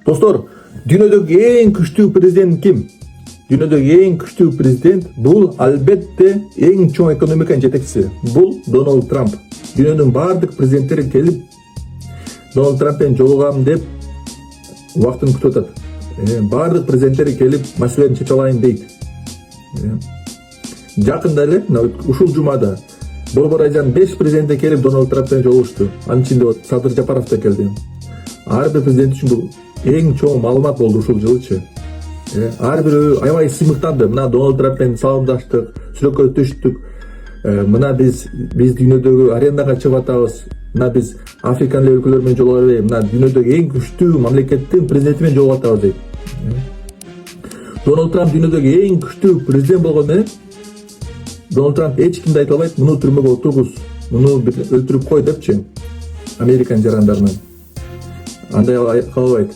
Достор, дүйнөдөгү эң күчтүү президент ким? Дүйнөдөгү эң күчтүү президент бул албетте эң чоң экономиканын жетекчиси. Бул Дональд Трамп. Дүйнөнүн бардык президенттери келип Дональд Трамп менен жолугам деп убактын күтүп атат. Бардык президенттери келип маселени чече алайын дейт. Жакында эле ушул жумада Борбор Азиянын 5 президенти келип Дональд Трамп менен жолугушту. Анын ичинде Садыр Жапаров да келди. Ар бир президент үчүн бул эң чоң маалымат болду ушул жылычы. Ар бирөө аябай сыймыктанды. Мына Дональд Трамп менен саламдаштык, сүрөккөлдөштүк. Мына биз дүйнөдөгү аренага чыгып атабыз. Мына биз Африкан өлкөлөр менен жолуга албай, мына дүйнөдөгү эң күчтүү мамлекеттин президенти менен жолугуп атабыз дейт. Дональд Трамп дүйнөдөгү эң күчтүү президент болгону менен Дональд Трамп эч кимди айта албайт, муну түрмөгө отургуз, муну өлтүрүп кой депчи. Американ жарандарынан. Андай кылбайт.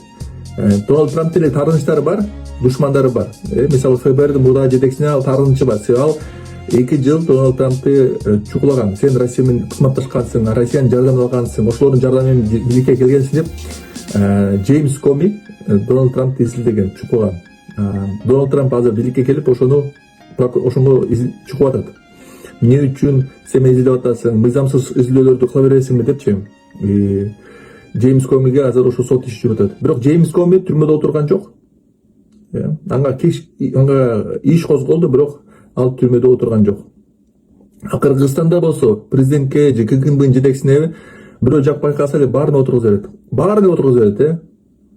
Дональд Трамп деле таарынычтары бар, душмандары бар. Мисалы ФБРдин мурдагы жетекчисине ал таарынычы бар. Ал 2 жыл Дональд Трампты чукулаган. Сен Россия менен кызматташкансың, Россиянын жардамын алгансың, ошолордун жардамы менен бийликке келгенсиң деп Джеймс Коми Дональд Трампты изилдеген, чукуган. Дональд Трамп азыр бийликке келип ошону чукуп атат. Эмне үчүн сен мени изилдеп атасың, мыйзамсыз изилдөөлөрдү кыла бересиңби депчи. Джеймс Комиге азыр ошо сот иши жүрүп атат. Бирок Джеймс Коми түрмөдө отурган жок. Ага иш козголду, бирок ал түрмөдө отурган жок. Кыргызстанда болсо президентке же КГБнын жетекчисине бирөө жакпай калса эле баарын отургуза берет. Баарын отургуза берет,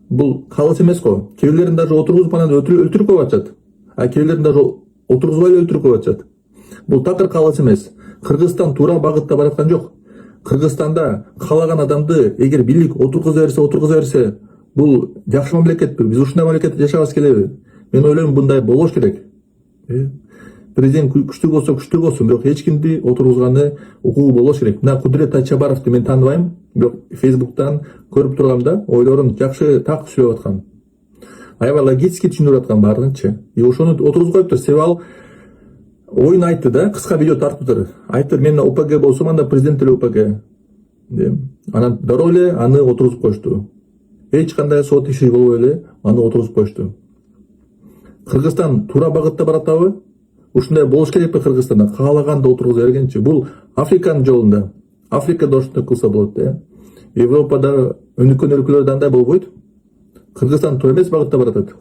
Бул калыс эмес го. Кээ бирлерин даже отургузуп анан өлтүрүп коюп атышат. А кээ бирлерин даже отургузбай эле өлтүрүп коюп атышат. Бул такыр калыс эмес. Кыргызстан туура багытта бараткан жок. Кыргызстанда каалаган адамды эгер бийлик отургуза берсе, бул жакшы мамлекетпи? Биз ушундай мамлекетте жашагыбыз келеби? Мен ойлойм, мындай болбош керек. Президент күчтүү болсун, бирок эч кимди отургузганы укугу болбош керек. Мына Кудурет Тачабаровду мен тааныбайм, бирок Фейсбуктан көрүп тургамда ойлорун жакшы так сүйлөп аткан. Аябай логически түшүндүрүп аткан баардыгынчы. Ошону отургузуп коюптур. Себеби ал оюн айтты да, кыска видео тартыптыр. Айтты, мен ОПГ болсом, анда президент эле ОПГ. Анан дароо эле аны отургузуп коюшту. Эч кандай сот иши болбой эле аны отургузуп коюшту. Кыргызстан туура багытта баратабы? Ушундай болуш керекпи Кыргызстанда? Каалаганды отургуза бергенчи. Бул Африканын жолунда. Африкада ошондой кылса болот, Европада өнүккөн өлкөлөрдө андай болбойт. Кыргызстан туура эмес багытта баратат.